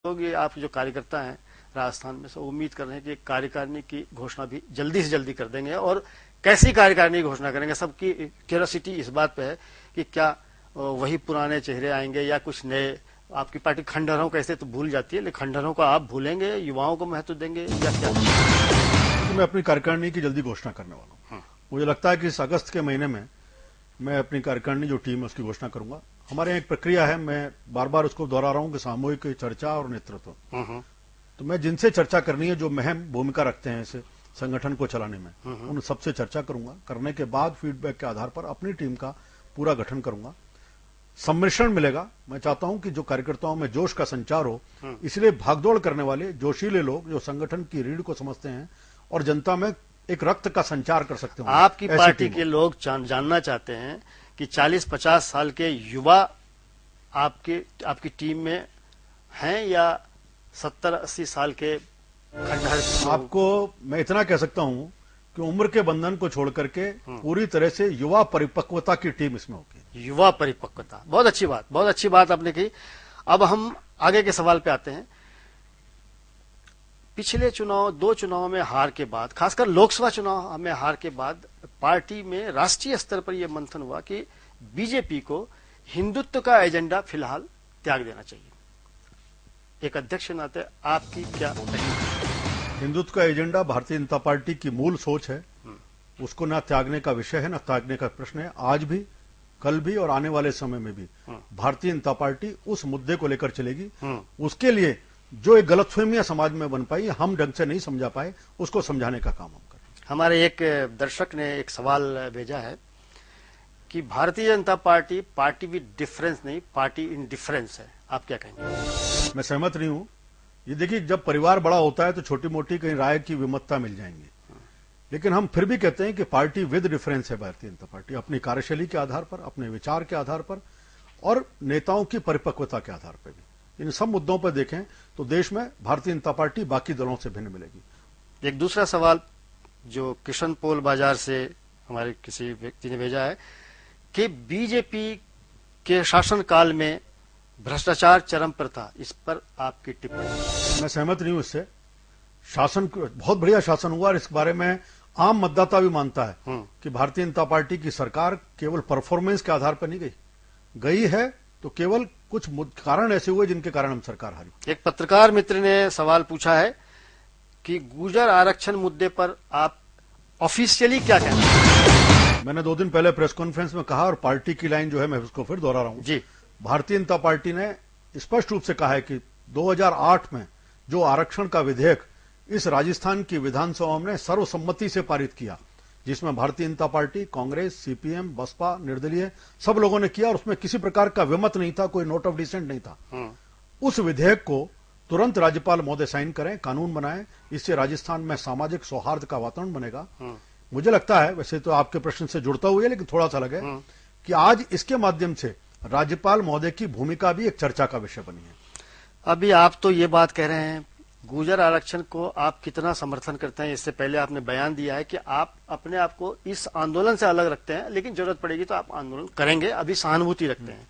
लोग, ये आप जो कार्यकर्ता हैं राजस्थान में, सब उम्मीद कर रहे हैं कि कार्यकारिणी की घोषणा भी जल्दी से जल्दी कर देंगे। और कैसी कार्यकारिणी की घोषणा करेंगे, सबकी क्यूरियोसिटी इस बात पे है कि क्या वही पुराने चेहरे आएंगे या कुछ नए। आपकी पार्टी खंडहरों कैसे तो भूल जाती है, लेकिन खंडहरों को आप भूलेंगे, युवाओं को महत्व देंगे या क्या? मैं अपनी कार्यकारिणी की जल्दी घोषणा करने वाला हूँ। मुझे लगता है कि इस अगस्त के महीने में मैं अपनी कार्यकारिणी जो टीम है उसकी घोषणा करूंगा। हमारे यहाँ एक प्रक्रिया है, मैं बार बार उसको दोहरा रहा हूँ कि सामूहिक चर्चा और नेतृत्व। तो मैं जिनसे चर्चा करनी है, जो महम भूमिका रखते हैं इस संगठन को चलाने में, उन सबसे चर्चा करूंगा। करने के बाद फीडबैक के आधार पर अपनी टीम का पूरा गठन करूंगा। सम्मिश्रण मिलेगा। मैं चाहता हूं कि जो कार्यकर्ताओं में जोश का संचार हो, इसलिए भागदौड़ करने वाले जोशीले लोग जो संगठन की रीढ़ को समझते हैं और जनता में एक रक्त का संचार कर सकते हो। आपकी पार्टी के लोग जानना चाहते हैं कि 40-50 साल के युवा आपकी टीम में हैं या 70-80 साल के खंडहर? आपको मैं इतना कह सकता हूं कि उम्र के बंधन को छोड़ करके पूरी तरह से युवा परिपक्वता की टीम इसमें होगी। युवा परिपक्वता, बहुत अच्छी बात, बहुत अच्छी बात आपने कही। अब हम आगे के सवाल पे आते हैं। पिछले चुनाव, 2 चुनाव में हार के बाद, खासकर लोकसभा चुनाव में हार के बाद, पार्टी में राष्ट्रीय स्तर पर यह मंथन हुआ कि बीजेपी को हिंदुत्व का एजेंडा फिलहाल त्याग देना चाहिए। एक अध्यक्ष नाते आपकी क्या तकलीफ? हिंदुत्व का एजेंडा भारतीय जनता पार्टी की मूल सोच है। उसको न त्यागने का विषय है, न त्यागने का प्रश्न है। आज भी, कल भी और आने वाले समय में भी भारतीय जनता पार्टी उस मुद्दे को लेकर चलेगी। उसके लिए जो एक गलतफहमियां समाज में बन पाई, हम ढंग से नहीं समझा पाए, उसको समझाने का काम हम करें। हमारे एक दर्शक ने एक सवाल भेजा है कि Bharatiya Janata party party with difference नहीं, पार्टी इन डिफरेंस है। आप क्या कहेंगे? मैं सहमत नहीं हूं। ये देखिए, जब परिवार बड़ा होता है तो छोटी मोटी कहीं राय की विमतता मिल जाएंगी, लेकिन हम फिर भी कहते हैं कि पार्टी विद डिफरेंस है भारतीय जनता पार्टी। अपनी कार्यशैली के आधार पर, अपने विचार के आधार पर और नेताओं की परिपक्वता के आधार पर भी, इन सब मुद्दों पर देखें तो देश में भारतीय जनता पार्टी बाकी दलों से भिन्न मिलेगी। एक दूसरा सवाल जो किशन पोल बाजार से हमारे किसी व्यक्ति ने भेजा है कि बीजेपी के शासनकाल में भ्रष्टाचार चरम पर था, इस पर आपकी टिप्पणी? मैं सहमत नहीं हूं इससे। शासन बहुत बढ़िया शासन हुआ और इस बारे में आम मतदाता भी मानता है कि भारतीय जनता पार्टी की सरकार केवल परफॉर्मेंस के आधार पर नहीं गई है, तो केवल कुछ कारण ऐसे हुए जिनके कारण हम सरकार हारी। एक पत्रकार मित्र ने सवाल पूछा है कि गुर्जर आरक्षण मुद्दे पर आप ऑफिशियली क्या कहते हैं? मैंने 2 दिन पहले प्रेस कॉन्फ्रेंस में कहा और पार्टी की लाइन जो है मैं उसको फिर दोहरा रहा हूं जी। भारतीय जनता पार्टी ने स्पष्ट रूप से कहा है कि 2008 में जो आरक्षण का विधेयक इस राजस्थान की विधानसभा ने सर्वसम्मति से पारित किया, जिसमें भारतीय जनता पार्टी, कांग्रेस, सीपीएम, बसपा, निर्दलीय सब लोगों ने किया और उसमें किसी प्रकार का विमत नहीं था, कोई नोट ऑफ डिसेंट नहीं था। उस विधेयक को तुरंत राज्यपाल महोदय साइन करें, कानून बनाएं। इससे राजस्थान में सामाजिक सौहार्द का वातावरण बनेगा। मुझे लगता है, वैसे तो आपके प्रश्न से जुड़ता हुआ है लेकिन थोड़ा सा लगे, कि आज इसके माध्यम से राज्यपाल महोदय की भूमिका भी एक चर्चा का विषय बनी है। अभी आप तो ये बात कह रहे हैं, गुर्जर आरक्षण को आप कितना समर्थन करते हैं? इससे पहले आपने बयान दिया है कि आप अपने आप को इस आंदोलन से अलग रखते हैं, लेकिन जरूरत पड़ेगी तो आप आंदोलन करेंगे, अभी सहानुभूति रखते हैं।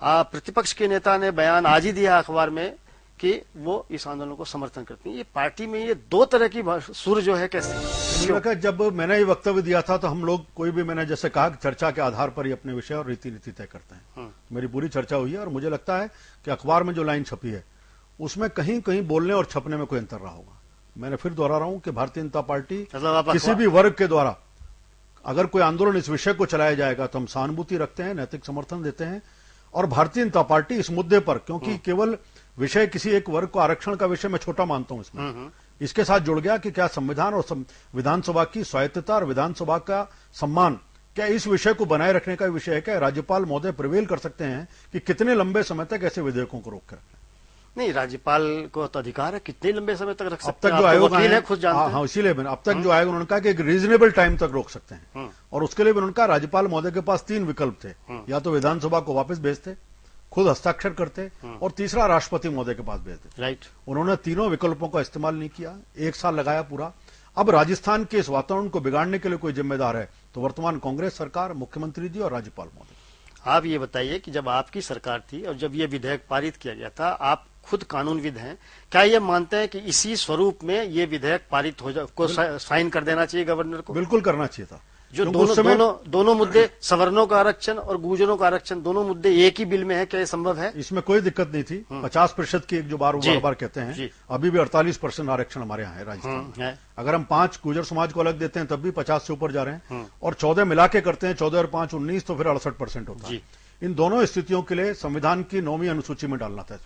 प्रतिपक्ष के नेता ने बयान आज ही दिया अखबार में कि वो इस आंदोलन को समर्थन करते हैं। ये पार्टी में ये 2 तरह की सुर जो है, कैसे? जब मैंने ये वक्तव्य दिया था तो हम लोग कोई भी, मैंने जैसे कहा, चर्चा के आधार पर ही अपने विषय और रीति नीति तय करते हैं। मेरी पूरी चर्चा हुई है और मुझे लगता है कि अखबार में जो लाइन छपी है उसमें कहीं कहीं बोलने और छपने में कोई अंतर रहा होगा। मैंने फिर दोहरा रहा हूं कि भारतीय जनता पार्टी किसी भी वर्ग के द्वारा अगर कोई आंदोलन इस विषय को चलाया जाएगा तो हम सहानुभूति रखते हैं, नैतिक समर्थन देते हैं। और भारतीय जनता पार्टी इस मुद्दे पर, क्योंकि केवल विषय किसी एक वर्ग को आरक्षण का विषय मैं छोटा मानता हूं, इसमें इसके साथ जुड़ गया कि क्या संविधान और विधानसभा की स्वायत्तता और विधानसभा का सम्मान, क्या इस विषय को बनाए रखने का विषय है? क्या राज्यपाल महोदय प्रिवेल कर सकते हैं कि कितने लंबे समय तक ऐसे विधेयकों को रोक कर रखें? नहीं, राज्यपाल को तो अधिकार है, कितने लंबे समय तक रख सकते हैं। अब तक जो आयोग है खुद जानते हैं। हाँ, इसीलिए अब तक जो आयोग उन्होंने कहा कि एक रीजनेबल टाइम तक रोक सकते हैं, और उसके लिए भी उन्होंने कहा राज्यपाल महोदय के पास 3 विकल्प थे। या तो विधानसभा को वापस भेजते, खुद हस्ताक्षर करते, और तीसरा राष्ट्रपति महोदय के पास भेजते। राइट। उन्होंने तीनों विकल्पों का इस्तेमाल नहीं किया, 1 साल लगाया पूरा। अब राजस्थान के इस वातावरण को बिगाड़ने के लिए कोई जिम्मेदार है तो वर्तमान कांग्रेस सरकार, मुख्यमंत्री जी और राज्यपाल महोदय। आप ये बताइए कि जब आपकी सरकार थी और जब ये विधेयक पारित किया गया था, आप खुद कानूनविद हैं, क्या ये मानते हैं कि इसी स्वरूप में ये विधेयक पारित हो को साइन कर देना चाहिए गवर्नर को? बिल्कुल करना चाहिए था। जो दोनों मुद्दे, सवर्णों का आरक्षण और गुर्जरों का आरक्षण, दोनों मुद्दे एक ही बिल में है, क्या ये संभव है? इसमें कोई दिक्कत नहीं थी। 50% की एक जो बार कहते हैं, अभी भी 48% आरक्षण हमारे यहाँ है राजस्थान में। अगर हम 5 गुर्जर समाज को अलग देते हैं तब भी 50 से ऊपर जा रहे हैं, और 14 मिला के करते हैं, 14 और 5 19, तो फिर 68% होता है। इन दोनों स्थितियों के लिए संविधान की 9वीं अनुसूची में डालना था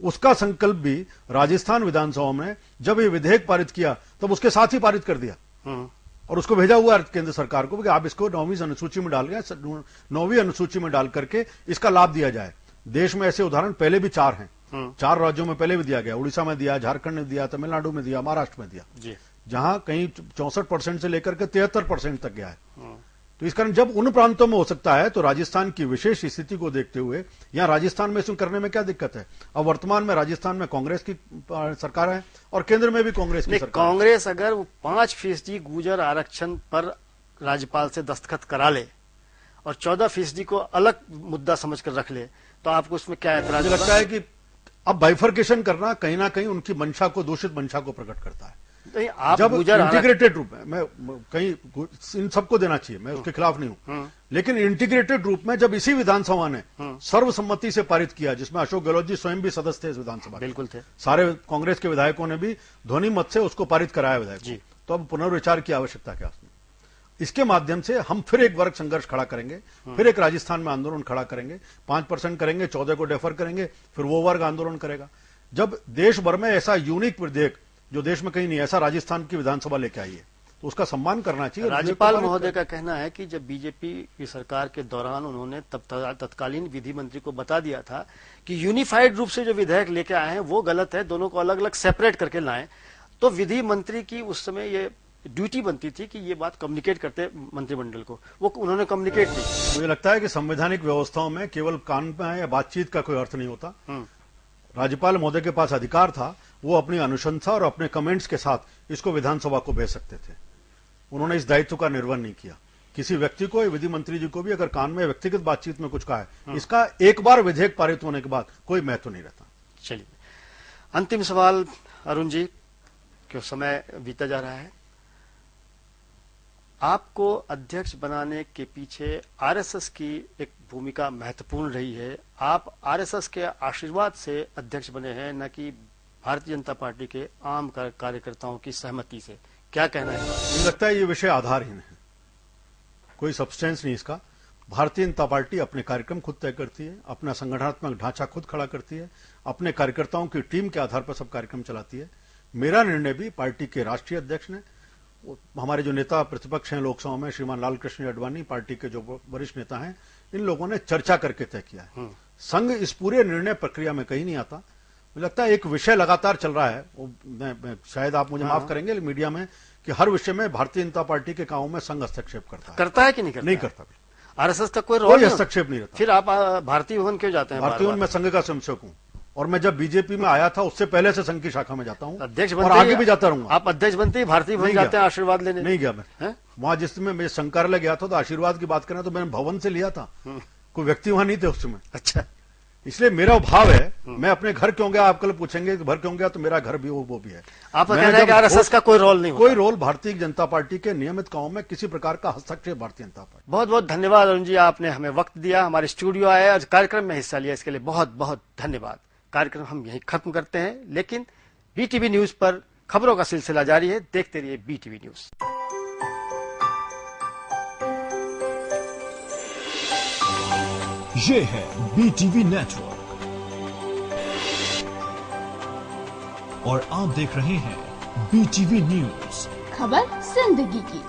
उसका संकल्प भी राजस्थान विधानसभा में जब ये विधेयक पारित किया तब उसके साथ ही पारित कर दिया, और उसको भेजा हुआ केंद्र सरकार को कि आप इसको 9वीं अनुसूची में डाल गए, 9वीं अनुसूची में डाल करके इसका लाभ दिया जाए। देश में ऐसे उदाहरण पहले भी 4 हैं, 4 राज्यों में पहले भी दिया गया। उड़ीसा में दिया, झारखंड में दिया, तमिलनाडु में दिया, महाराष्ट्र में दिया, जहां कहीं 64% से लेकर के 73% तक गया है। तो इस कारण जब उन प्रांतों में हो सकता है तो राजस्थान की विशेष स्थिति को देखते हुए यहां राजस्थान में इसको करने में क्या दिक्कत है? अब वर्तमान में राजस्थान में कांग्रेस की सरकार है और केंद्र में भी कांग्रेस की सरकार। कांग्रेस अगर 5% गुर्जर आरक्षण पर राज्यपाल से दस्तखत करा ले और 14% को अलग मुद्दा समझकर रख ले तो आपको उसमें क्या ऐतराज? मुझे लगता है कि अब बाइफर्केशन करना कहीं ना कहीं उनकी मंशा को, दूषित मंशा को प्रकट करता है। आप जब इंटीग्रेटेड रूप में, मैं कहीं इन सबको देना चाहिए, मैं उसके खिलाफ नहीं हूं, लेकिन इंटीग्रेटेड रूप में जब इसी विधानसभा ने सर्वसम्मति से पारित किया, जिसमें अशोक गहलोत जी स्वयं भी सदस्य थे इस विधानसभा, बिल्कुल थे, सारे कांग्रेस के विधायकों ने भी ध्वनि मत से उसको पारित कराया विधायक, तो अब पुनर्विचार की आवश्यकता क्या उसमें? इसके माध्यम से हम फिर एक वर्ग संघर्ष खड़ा करेंगे, फिर एक राजस्थान में आंदोलन खड़ा करेंगे, 5% करेंगे, 14 को डेफर करेंगे, फिर वो वर्ग आंदोलन करेगा। जब देश भर में ऐसा यूनिक विधेयक जो देश में कहीं नहीं, ऐसा राजस्थान की विधानसभा लेके आई है, तो उसका सम्मान करना चाहिए। राज्यपाल महोदय का कहना है कि जब बीजेपी की सरकार के दौरान उन्होंने तत्कालीन विधि मंत्री को बता दिया था कि यूनिफाइड रूप से जो विधेयक लेके आए हैं वो गलत है, दोनों को अलग अलग सेपरेट करके लाएं, तो विधि मंत्री की उस समय ये ड्यूटी बनती थी कि ये बात कम्युनिकेट करते मंत्रिमंडल को, वो उन्होंने कम्युनिकेट नहीं। मुझे लगता है कि संवैधानिक व्यवस्थाओं में केवल कान में या बातचीत का कोई अर्थ नहीं होता। राज्यपाल महोदय के पास अधिकार था, वो अपनी अनुशंसा और अपने कमेंट्स के साथ इसको विधानसभा को भेज सकते थे। उन्होंने इस दायित्व का निर्वहन नहीं किया। किसी व्यक्ति को, विधि मंत्री जी को भी अगर कान में व्यक्तिगत बातचीत में कुछ कहा है, इसका एक बार विधेयक पारित होने के बाद कोई महत्व नहीं रहता। चलिए, अंतिम सवाल अरुण जी, क्यों समय बीता जा रहा है, आपको अध्यक्ष बनाने के पीछे आरएसएस की एक भूमिका महत्वपूर्ण रही है। आप आरएसएस के आशीर्वाद से अध्यक्ष बने हैं, न कि भारतीय जनता पार्टी के आम कार्यकर्ताओं की सहमति से। क्या कहना है? मुझे लगता है ये विषय आधारहीन है, कोई सब्सटेंस नहीं इसका। भारतीय जनता पार्टी अपने कार्यक्रम खुद तय करती है, अपना संगठनात्मक ढांचा खुद खड़ा करती है, अपने कार्यकर्ताओं की टीम के आधार पर सब कार्यक्रम चलाती है। मेरा निर्णय भी पार्टी के राष्ट्रीय अध्यक्ष ने, हमारे जो नेता प्रतिपक्ष हैं लोकसभा में, श्रीमान लाल कृष्ण आडवाणी, पार्टी के जो वरिष्ठ नेता हैं, इन लोगों ने चर्चा करके तय किया है। संघ इस पूरे निर्णय प्रक्रिया में कहीं नहीं आता। मुझे लगता है एक विषय लगातार चल रहा है, शायद आप मुझे माफ करेंगे मीडिया में, कि हर विषय में भारतीय जनता पार्टी के कामों में संघ हस्तक्षेप करता है कि नहीं करता? नहीं करता। आरएसएस का कोई हस्तक्षेप नहीं रहता। फिर आप भारतीय भवन क्यों जाते हैं? भारतीय भवन में संघ का स्वयंसेवक हूँ, और मैं जब बीजेपी में आया था उससे पहले से संघ की शाखा में जाता हूँ, अध्यक्ष और आगे भी जाता रहूंगा। आप अध्यक्ष बनते ही भारतीय भवन जाते हैं आशीर्वाद लेने? नहीं गया मैं। वहां जिसमें मैं संघ कार्यालय गया था तो आशीर्वाद की बात करें तो मैंने भवन से लिया था, कोई व्यक्ति वहां नहीं थे उस समय। अच्छा, इसलिए मेरा भाव है, मैं अपने घर क्यों गया, आप कल पूछेंगे घर क्यों गया, तो मेरा घर भी वो भी है। आपका कहना है कि आरएसएस का कोई रोल नहीं होता? कोई रोल भारतीय जनता पार्टी के नियमित कामों में किसी प्रकार का हस्तक्षेप भारतीय जनता पार्टी। बहुत बहुत धन्यवाद अरुण जी, आपने हमें वक्त दिया, हमारे स्टूडियो आए और कार्यक्रम में हिस्सा लिया, इसके लिए बहुत बहुत धन्यवाद। कार्यक्रम हम यहीं खत्म करते हैं, लेकिन बीटीवी न्यूज पर खबरों का सिलसिला जारी है। देखते रहिए बीटीवी न्यूज। ये है बीटीवी नेटवर्क और आप देख रहे हैं बीटीवी न्यूज, खबर जिंदगी की।